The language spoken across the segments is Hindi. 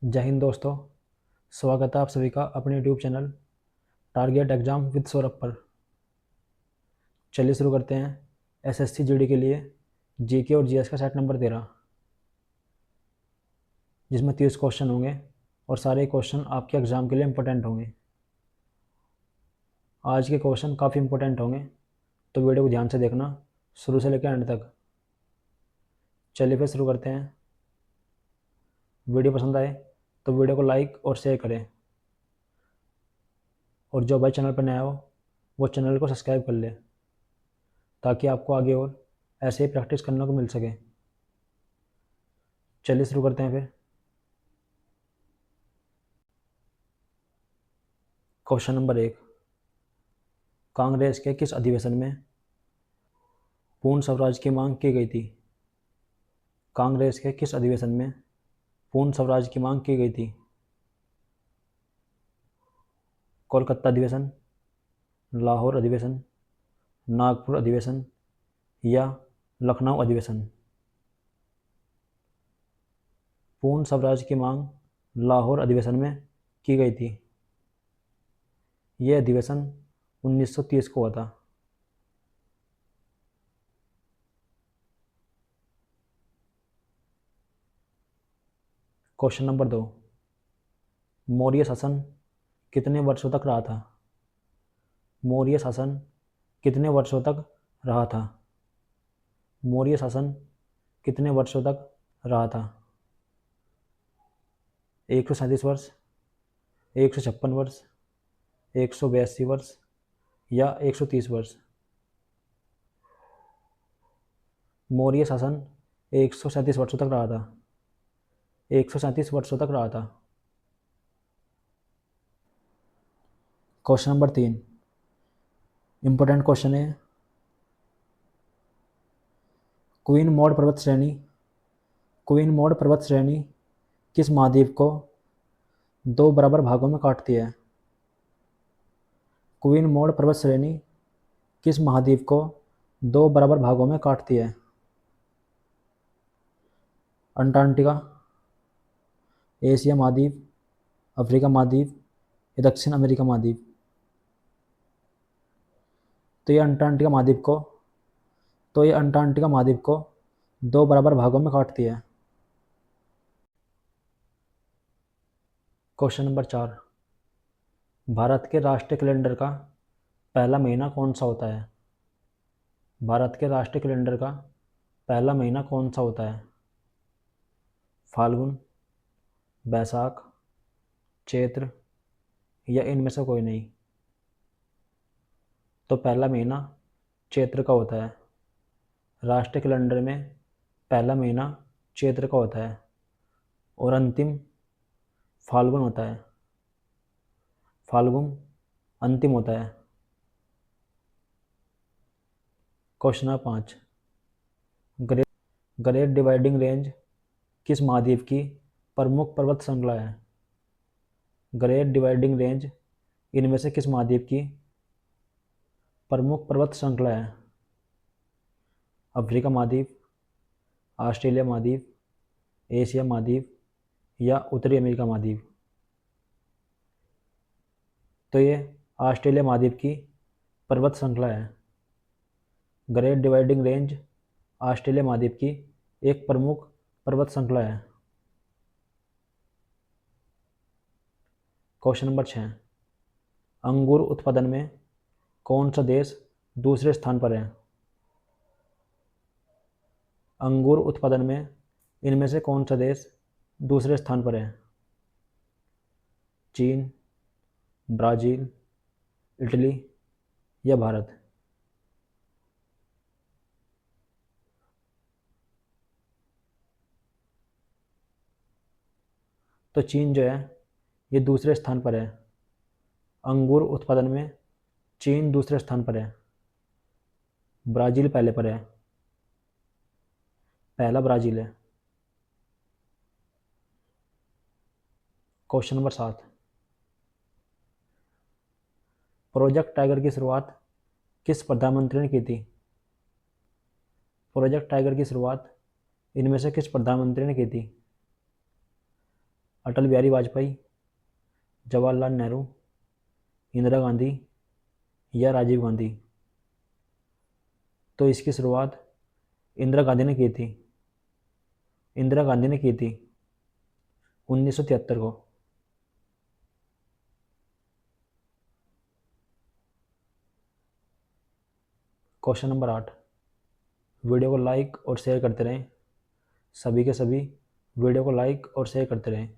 जय हिंद दोस्तों। स्वागत है आप सभी का अपने YouTube channel target exam with Saurabh पर। चलिए शुरू करते हैं एसएससी जीडी के लिए जीके और जीएस का सेट नंबर 13, जिसमें 30 क्वेश्चन होंगे और सारे क्वेश्चन आपके एग्ज़ाम के लिए इम्पोर्टेंट होंगे। आज के क्वेश्चन काफ़ी इम्पोर्टेंट होंगे, तो वीडियो को ध्यान से देखना शुरू से लेकर एंड तक। चलिए फिर शुरू करते हैं। वीडियो पसंद आए तो वीडियो को लाइक और शेयर करें, और जो भाई चैनल पर नया हो वो चैनल को सब्सक्राइब कर ले, ताकि आपको आगे और ऐसे ही प्रैक्टिस करने को मिल सके। चलिए शुरू करते हैं फिर। क्वेश्चन नंबर 1, कांग्रेस के किस अधिवेशन में पूर्ण स्वराज की मांग की गई थी? कांग्रेस के किस अधिवेशन में पूर्ण स्वराज की मांग की गई थी? कोलकाता अधिवेशन, लाहौर अधिवेशन, नागपुर अधिवेशन या लखनऊ अधिवेशन? पूर्ण स्वराज की मांग लाहौर अधिवेशन में की गई थी। यह अधिवेशन 1930 को हुआ था। क्वेश्चन नंबर 2, मौर्य शासन कितने वर्षों तक रहा था? मौर्य शासन कितने वर्षों तक रहा था? मौर्य शासन कितने वर्षों तक रहा था? 137 वर्ष, 156 वर्ष, 182 वर्ष या 130 वर्ष? मौर्य शासन 137 वर्षों तक रहा था। 137 वर्षों तक रहा था। क्वेश्चन नंबर 3, इंपॉर्टेंट क्वेश्चन है। क्वीन मॉड पर्वत श्रेणी किस महाद्वीप को 2 बराबर भागों में काटती है? क्वीन मॉड पर्वत श्रेणी किस महाद्वीप को 2 बराबर भागों में काटती है? अंटार्कटिका, एशिया महाद्वीप, अफ्रीका महाद्वीप या दक्षिण अमेरिका महाद्वीप? तो ये अंटार्कटिका महाद्वीप को 2 बराबर भागों में काटती है। क्वेश्चन नंबर 4, भारत के राष्ट्रीय कैलेंडर का पहला महीना कौन सा होता है? भारत के राष्ट्रीय कैलेंडर का पहला महीना कौन सा होता है? फाल्गुन, बैसाख, चैत्र या इनमें से कोई नहीं? तो पहला महीना चैत्र का होता है। राष्ट्रीय कैलेंडर में पहला महीना चैत्र का होता है और अंतिम फाल्गुन होता है। फाल्गुन अंतिम होता है। Question number 5, great dividing range किस महाद्वीप की प्रमुख पर्वत श्रृंखला है? ग्रेट डिवाइडिंग रेंज इनमें से किस महाद्वीप की प्रमुख पर्वत श्रृंखला है? अफ्रीका महाद्वीप, ऑस्ट्रेलिया महाद्वीप, एशिया महाद्वीप या उत्तरी अमेरिका महाद्वीप? तो ये ऑस्ट्रेलिया महाद्वीप की पर्वत श्रृंखला है। ग्रेट डिवाइडिंग रेंज ऑस्ट्रेलिया महाद्वीप की एक प्रमुख पर्वत श्रृंखला है। क्वेश्चन नंबर 6, अंगूर उत्पादन में कौन सा देश दूसरे स्थान पर है? अंगूर उत्पादन में इनमें से कौन सा देश दूसरे स्थान पर है? चीन, ब्राज़ील, इटली या भारत? तो चीन जो है ये दूसरे स्थान पर है। अंगूर उत्पादन में चीन दूसरे स्थान पर है। ब्राज़ील पहले पर है। पहला ब्राज़ील है। क्वेश्चन नंबर 7, प्रोजेक्ट टाइगर की शुरुआत किस प्रधानमंत्री ने की थी? प्रोजेक्ट टाइगर की शुरुआत इनमें से किस प्रधानमंत्री ने की थी? अटल बिहारी वाजपेयी, जवाहरलाल नेहरू, इंदिरा गांधी या राजीव गांधी? तो इसकी शुरुआत इंदिरा गांधी ने की थी। इंदिरा गांधी ने की थी 1973 को। Question number 8। वीडियो को लाइक और शेयर करते रहें, सभी के सभी वीडियो को लाइक और शेयर करते रहें।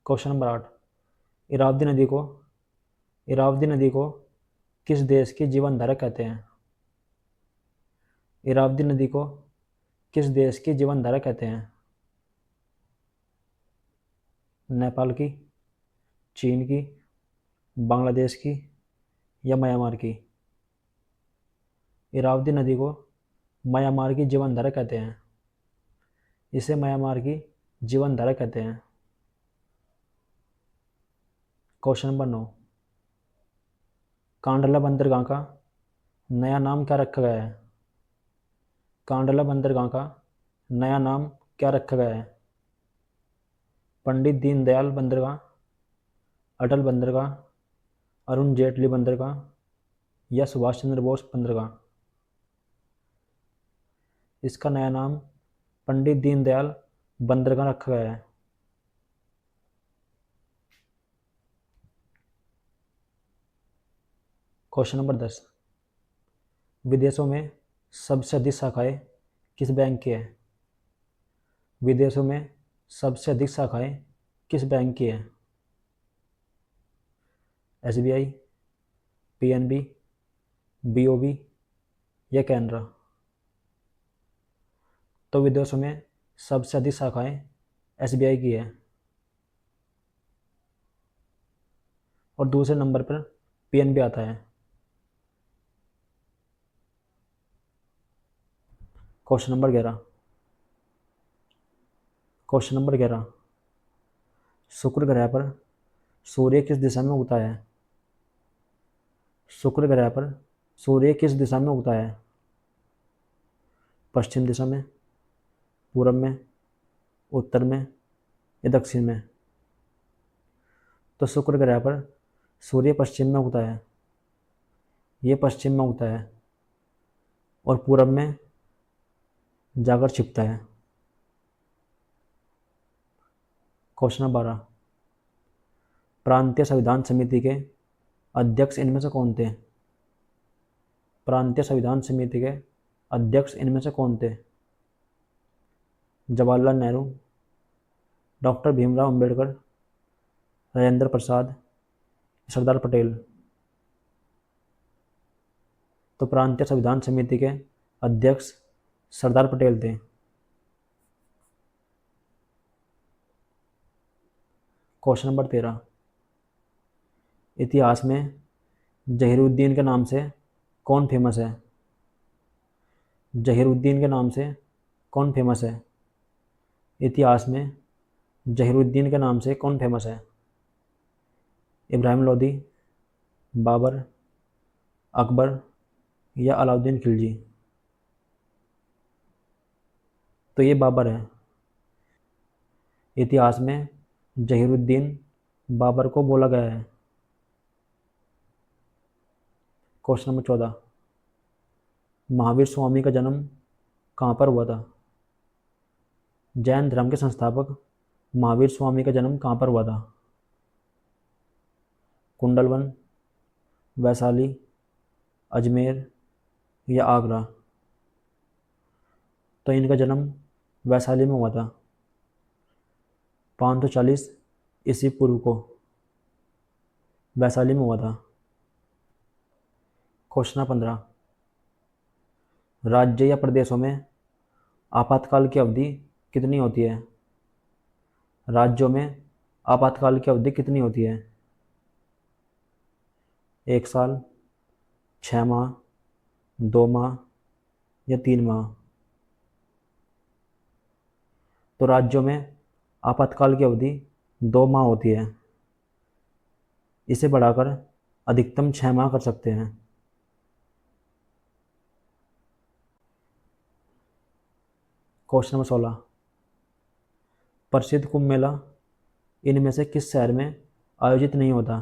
Question number 8। इरावदी नदी को किस देश की जीवन धारा कहते हैं? इरावदी नदी को किस देश की जीवन धारा कहते हैं? नेपाल की, चीन की, बांग्लादेश की या म्यांमार की? इरावदी नदी को म्यांमार की जीवन धारा कहते हैं। इसे म्यांमार की जीवन धारा कहते हैं। Question number 9। कांडला बंदरगाह का नया नाम क्या रखा गया है? कांडला बंदरगाह का नया नाम क्या रखा गया है? पंडित दीनदयाल बंदरगाह, अटल बंदरगाह, अरुण जेटली बंदरगाह या सुभाष चंद्र बोस बंदरगाह? इसका नया नाम पंडित दीनदयाल बंदरगाह रखा गया है। Question number 10। विदेशों में सबसे अधिक शाखाएं किस बैंक की है? विदेशों में सबसे अधिक शाखाएं किस बैंक की है? SBI, PNB, BOB या कैनरा? तो विदेशों में सबसे अधिक शाखाएं SBI की है और दूसरे नंबर पर PNB आता है। Question number 11। Question number 11। शुक्र ग्रह पर सूर्य किस दिशा में उगता है? शुक्र ग्रह पर सूर्य किस दिशा में उगता है? पश्चिम दिशा में, पूरब में, उत्तर में या दक्षिण में? तो शुक्र ग्रह पर सूर्य पश्चिम में उगता है। ये पश्चिम में उगता है और पूरब में जाकर छिपता है। Question number 12। प्रांतीय संविधान समिति के अध्यक्ष इनमें से कौन थे? प्रांतीय संविधान समिति के अध्यक्ष इनमें से कौन थे? जवाहरलाल नेहरू, डॉक्टर भीमराव अंबेडकर, राजेंद्र प्रसाद, सरदार पटेल? तो प्रांतीय संविधान समिति के अध्यक्ष सरदार पटेल थे। Question number 13। इतिहास में जहीरुद्दीन के नाम से कौन फेमस है? जहीरुद्दीन के नाम से कौन फेमस है? इतिहास में जहीरुद्दीन के नाम से कौन फेमस है? इब्राहिम लोदी, बाबर, अकबर या अलाउद्दीन खिलजी? तो ये बाबर है। इतिहास में जहीरुद्दीन बाबर को बोला गया है। Question number 14। महावीर स्वामी का जन्म कहाँ पर हुआ था? जैन धर्म के संस्थापक महावीर स्वामी का जन्म कहाँ पर हुआ था? कुंडलवन, वैशाली, अजमेर या आगरा? तो इनका जन्म वैशाली में हुआ था 540 ईस्वी पूर्व को। वैशाली में हुआ था। क्वेश्चन 15। राज्य या प्रदेशों में आपातकाल की अवधि कितनी होती है? राज्यों में आपातकाल की अवधि कितनी होती है? 1 साल, 6 माह, 2 माह या 3 माह? तो राज्यों में आपातकाल की अवधि 2 माह होती है। इसे बढ़ाकर अधिकतम 6 माह कर सकते हैं। Question number 16। प्रसिद्ध कुंभ मेला इनमें से किस शहर में आयोजित नहीं होता?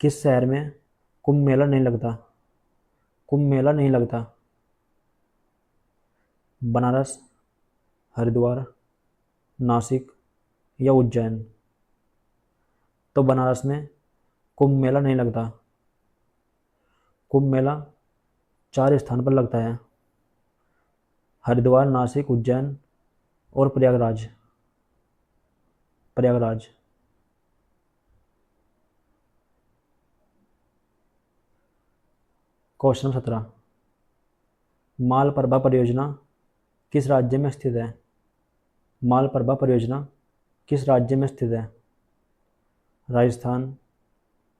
किस शहर में कुंभ मेला नहीं लगता? कुंभ मेला नहीं लगता। बनारस, हरिद्वार, नासिक या उज्जैन? तो बनारस में कुंभ मेला नहीं लगता। कुंभ मेला 4 स्थान पर लगता है: हरिद्वार, नासिक, उज्जैन और प्रयागराज। प्रयागराज। क्वेश्चन 17, मालप्रभा परियोजना किस राज्य में स्थित है? मालप्रभा परियोजना किस राज्य में स्थित है? राजस्थान,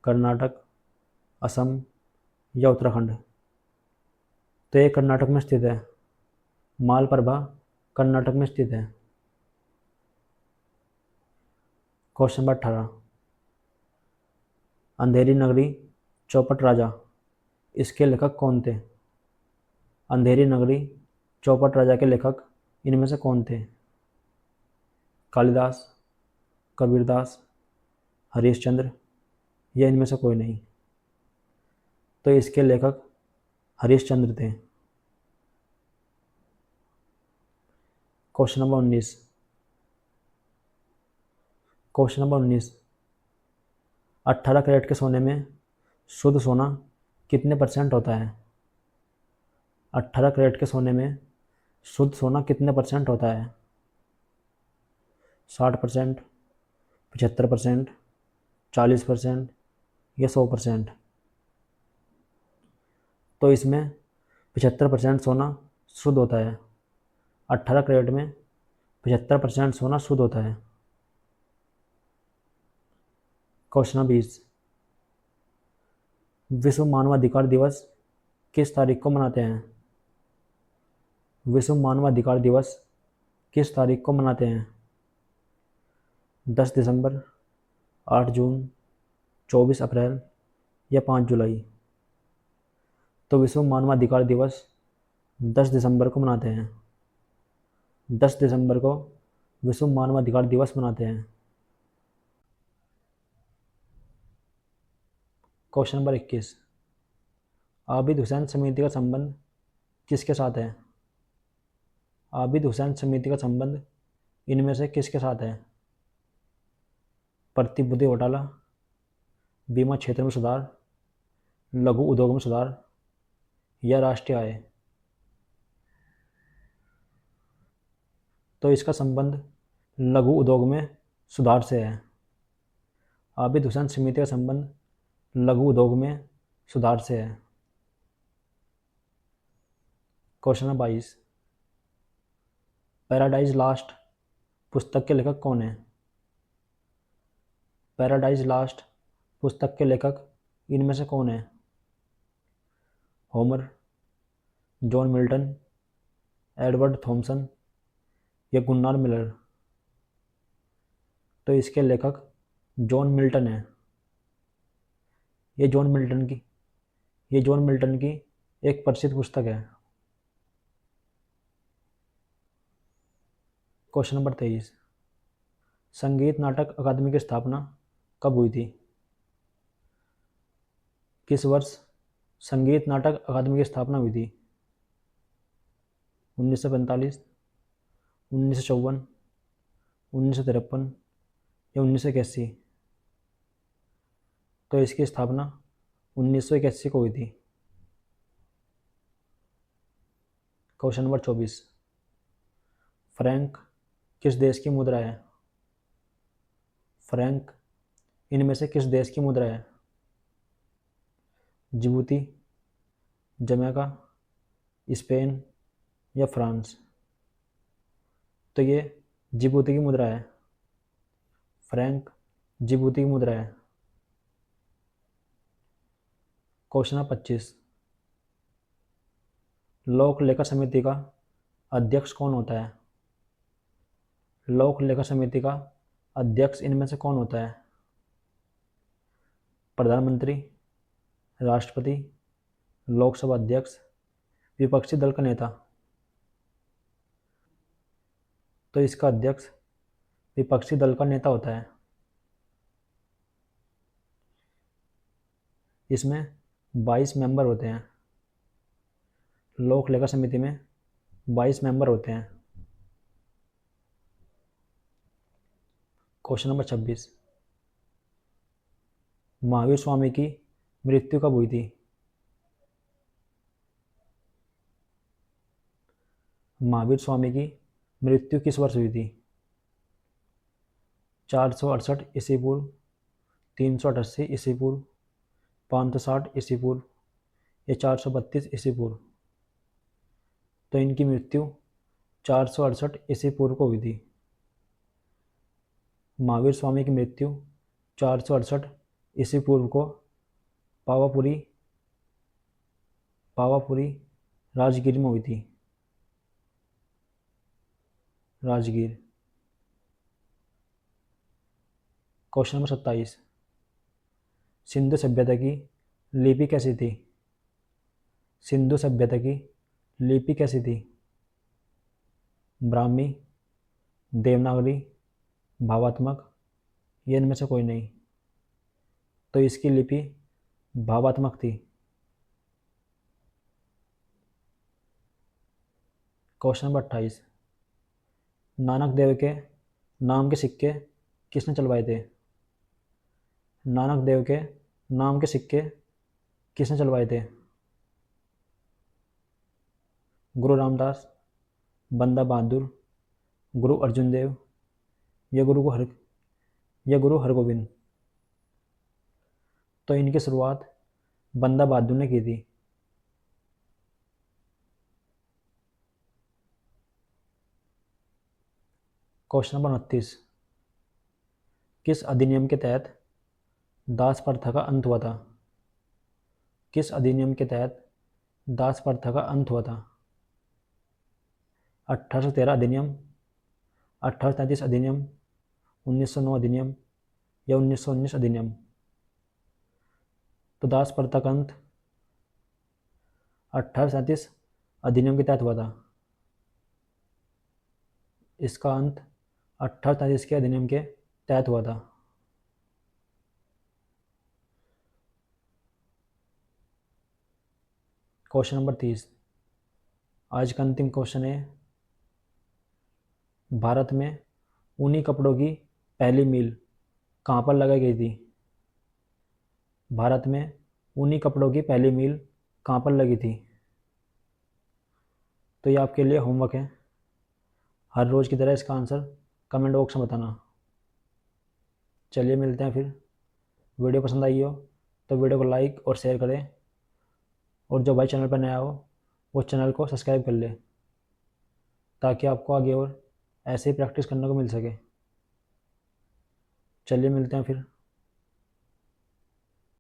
कर्नाटक, असम या उत्तराखंड? तो ये कर्नाटक में स्थित है। मालप्रभा कर्नाटक में स्थित है। क्वेश्चन नंबर 18, अंधेरी नगरी चौपट राजा, इसके लेखक कौन थे? अंधेरी नगरी चौपट राजा के लेखक इनमें से कौन थे? कालिदास, कबीरदास, हरिश्चंद्र या इनमें से कोई नहीं? तो इसके लेखक हरिश्चंद्र थे। Question number 19, question number 19, 18 carat के सोने में शुद्ध सोना कितने % होता है? 18 कैरेट के सोने में शुद्ध सोना कितने % होता है? 60%, 75%, 40% या 100%? तो इसमें 75% सोना शुद्ध होता है। 18 कैरेट में 75% सोना शुद्ध होता है। क्वेश्चन 20, विश्व मानवाधिकार दिवस किस तारीख को मनाते हैं? विश्व मानवाधिकार दिवस किस तारीख को मनाते हैं? 10 दिसंबर, 8 जून, 24 अप्रैल या 5 जुलाई? तो विश्व मानवाधिकार दिवस 10 दिसंबर को मनाते हैं। 10 दिसंबर को विश्व मानवाधिकार दिवस मनाते हैं। क्वेश्चन नंबर 21, आबिद हुसैन समिति का संबंध किसके साथ है? आबिद हुसैन समिति का संबंध इनमें से किसके साथ है? प्रतिभूति घोटाला, बीमा क्षेत्र में सुधार, लघु उद्योग में सुधार या राष्ट्रीय आय? तो इसका संबंध लघु उद्योग में सुधार से है। आबिद हुसैन समिति का संबंध लघु उद्योग में सुधार से है। क्वेश्चन नंबर 22, पैराडाइज लास्ट पुस्तक के लेखक कौन है? पैराडाइज लास्ट पुस्तक के लेखक इनमें से कौन है? Homer, John Milton, Edward Thomson या गुन्नार मिलर? तो इसके लेखक जॉन मिल्टन है। ये जॉन मिल्टन की एक प्रसिद्ध पुस्तक है। क्वेश्चन नंबर 23, संगीत नाटक अकादमी की स्थापना कब हुई थी? किस वर्ष संगीत नाटक अकादमी की स्थापना हुई थी? 1945, 1954, 1953 या 1981? तो इसकी स्थापना 1981 को हुई थी। क्वेश्चन नंबर 24, फ्रैंक किस देश की मुद्रा है? फ्रैंक इनमें से किस देश की मुद्रा है? जिबूती, जमैका, स्पेन या फ्रांस? तो ये जिबूती की मुद्रा है। फ्रैंक जिबूती की मुद्रा है। क्वेश्चन नंबर 25, लोक लेखा समिति का अध्यक्ष कौन होता है? लोक लेखा समिति का अध्यक्ष इनमें से कौन होता है? प्रधानमंत्री, राष्ट्रपति, लोकसभा अध्यक्ष, विपक्षी दल का नेता? तो इसका अध्यक्ष विपक्षी दल का नेता होता है। इसमें 22 मेंबर होते हैं। लोक लेखा समिति में 22 मेंबर होते हैं। क्वेश्चन नंबर 26, महावीर स्वामी की मृत्यु कब हुई थी? महावीर स्वामी की मृत्यु किस वर्ष हुई थी? 468 ईस्वी पूर्व, 388 ईस्वी पूर्व, 560 ईस्वी पूर्व या 432 ईस्वी पूर्व? तो इनकी मृत्यु 468 ईस्वी पूर्व को हुई थी। महावीर स्वामी की मृत्यु 468 ईस्वी पूर्व को पावापुरी राजगीर में हुई थी। राजगीर। क्वेश्चन नंबर 27, सिंधु सभ्यता की लिपि कैसी थी? सिंधु सभ्यता की लिपि कैसी थी? ब्राह्मी, देवनागरी, भावात्मक, ये इनमें से कोई नहीं। तो इसकी लिपि भावात्मक थी। क्वेश्चन नंबर 28, नानक देव के नाम के सिक्के किसने चलवाए थे? नानक देव के नाम के सिक्के किसने चलवाए थे? गुरु रामदास, बंदा बहादुर, गुरु अर्जुन देव या गुरु हरगोविंद? तो इनकी शुरुआत बंदा बहादुर ने की थी। क्वेश्चन नंबर 29, किस अधिनियम के तहत दास प्रथा का अंत हुआ था? किस अधिनियम के तहत दास प्रथा का अंत हुआ था? 1813 अधिनियम, 1833 अधिनियम, 1909 अधिनियम या 1919 अधिनियम? तो दास प्रथा का अंत 1837 अधिनियम के तहत हुआ था। इसका अंत 1833 के अधिनियम के तहत हुआ था। क्वेश्चन नंबर 30, आज का अंतिम क्वेश्चन है, भारत में ऊनी कपड़ों की पहली मिल कहाँ पर लगाई गई थी? भारत में ऊनी कपड़ों की पहली मिल कहाँ पर लगी थी? तो ये आपके लिए होमवर्क है। हर रोज़ की तरह इसका आंसर कमेंट बॉक्स में बताना। चलिए मिलते हैं फिर। वीडियो पसंद आई हो तो वीडियो को लाइक और शेयर करें, और जो भाई चैनल पर नया हो वो चैनल को सब्सक्राइब कर ले, ताकि आपको आगे और ऐसे ही प्रैक्टिस करने को मिल सके। चलिए मिलते हैं फिर।